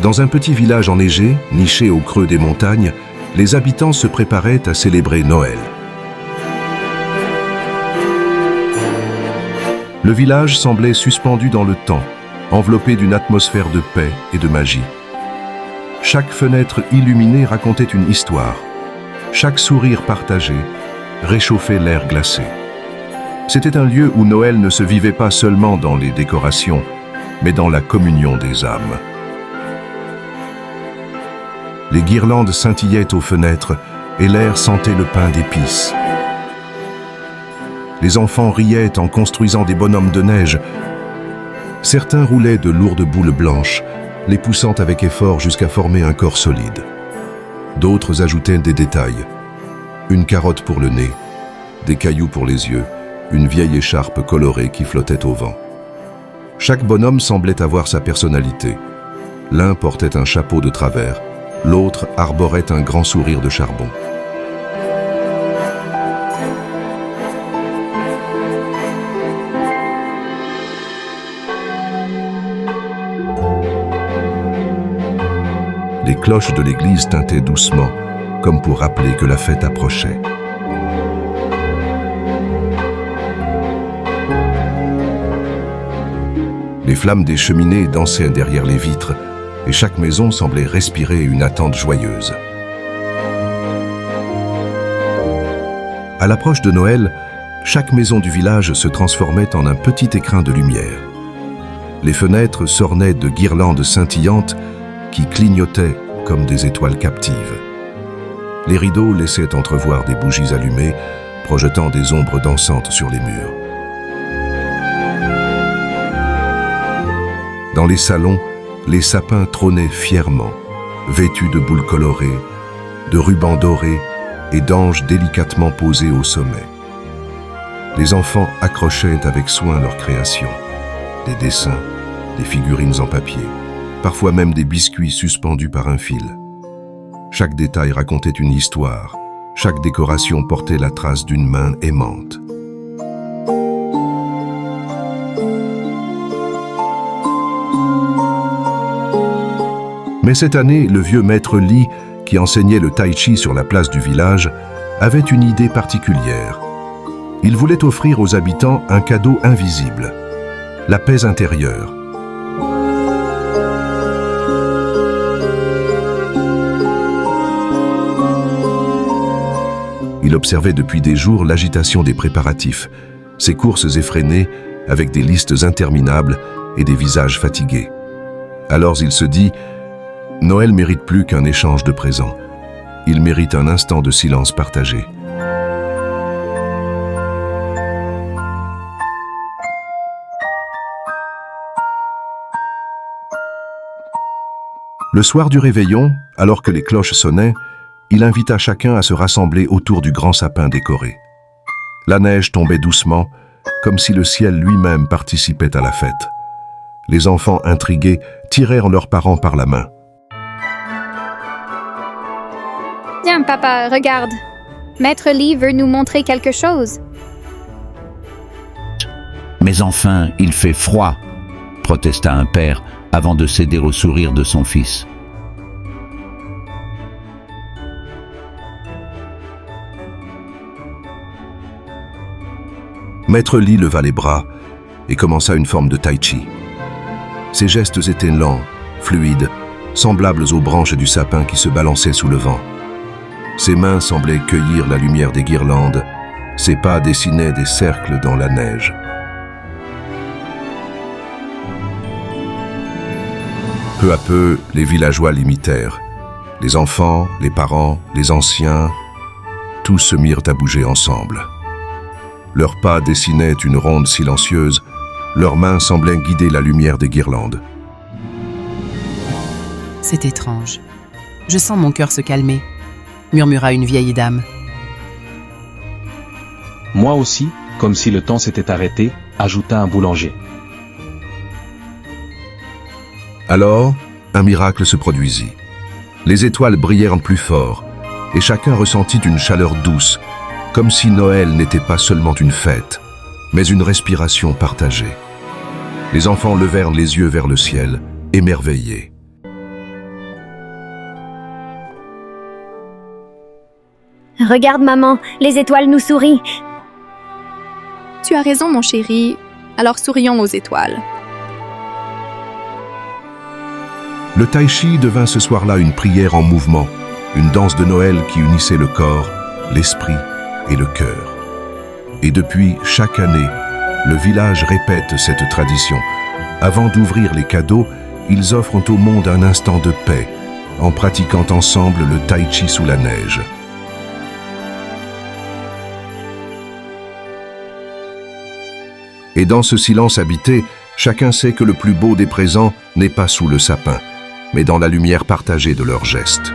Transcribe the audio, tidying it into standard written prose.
Dans un petit village enneigé, niché au creux des montagnes, les habitants se préparaient à célébrer Noël. Le village semblait suspendu dans le temps, enveloppé d'une atmosphère de paix et de magie. Chaque fenêtre illuminée racontait une histoire. Chaque sourire partagé réchauffait l'air glacé. C'était un lieu où Noël ne se vivait pas seulement dans les décorations, mais dans la communion des âmes. Les guirlandes scintillaient aux fenêtres et l'air sentait le pain d'épices. Les enfants riaient en construisant des bonhommes de neige. Certains roulaient de lourdes boules blanches, les poussant avec effort jusqu'à former un corps solide. D'autres ajoutaient des détails. Une carotte pour le nez, des cailloux pour les yeux, une vieille écharpe colorée qui flottait au vent. Chaque bonhomme semblait avoir sa personnalité. L'un portait un chapeau de travers, l'autre arborait un grand sourire de charbon. Les cloches de l'église tintaient doucement, comme pour rappeler que la fête approchait. Les flammes des cheminées dansaient derrière les vitres, et chaque maison semblait respirer une attente joyeuse. À l'approche de Noël, chaque maison du village se transformait en un petit écrin de lumière. Les fenêtres s'ornaient de guirlandes scintillantes qui clignotaient comme des étoiles captives. Les rideaux laissaient entrevoir des bougies allumées, projetant des ombres dansantes sur les murs. Dans les salons, les sapins trônaient fièrement, vêtus de boules colorées, de rubans dorés et d'anges délicatement posés au sommet. Les enfants accrochaient avec soin leurs créations, des dessins, des figurines en papier, parfois même des biscuits suspendus par un fil. Chaque détail racontait une histoire, chaque décoration portait la trace d'une main aimante. Mais cette année, le vieux maître Li, qui enseignait le tai chi sur la place du village, avait une idée particulière. Il voulait offrir aux habitants un cadeau invisible, la paix intérieure. Il observait depuis des jours l'agitation des préparatifs, ses courses effrénées avec des listes interminables et des visages fatigués. Alors il se dit: Noël mérite plus qu'un échange de présents. Il mérite un instant de silence partagé. Le soir du réveillon, alors que les cloches sonnaient, il invita chacun à se rassembler autour du grand sapin décoré. La neige tombait doucement, comme si le ciel lui-même participait à la fête. Les enfants intrigués tirèrent leurs parents par la main. Tiens, papa, regarde. Maître Li veut nous montrer quelque chose. Mais enfin, il fait froid, protesta un père avant de céder au sourire de son fils. Maître Li leva les bras et commença une forme de tai chi. Ses gestes étaient lents, fluides, semblables aux branches du sapin qui se balançaient sous le vent. Ses mains semblaient cueillir la lumière des guirlandes, ses pas dessinaient des cercles dans la neige. Peu à peu, les villageois l'imitèrent. Les enfants, les parents, les anciens, tous se mirent à bouger ensemble. Leurs pas dessinaient une ronde silencieuse, leurs mains semblaient guider la lumière des guirlandes. C'est étrange. Je sens mon cœur se calmer, murmura une vieille dame. Moi aussi, comme si le temps s'était arrêté, ajouta un boulanger. Alors, un miracle se produisit. Les étoiles brillèrent plus fort, et chacun ressentit une chaleur douce, comme si Noël n'était pas seulement une fête, mais une respiration partagée. Les enfants levèrent les yeux vers le ciel, émerveillés. Regarde maman, les étoiles nous sourient. Tu as raison, mon chéri. Alors sourions aux étoiles. Le tai chi devint ce soir-là une prière en mouvement, une danse de Noël qui unissait le corps, l'esprit et le cœur. Et depuis, chaque année, le village répète cette tradition. Avant d'ouvrir les cadeaux, ils offrent au monde un instant de paix, en pratiquant ensemble le tai chi sous la neige. Et dans ce silence habité, chacun sait que le plus beau des présents n'est pas sous le sapin, mais dans la lumière partagée de leurs gestes.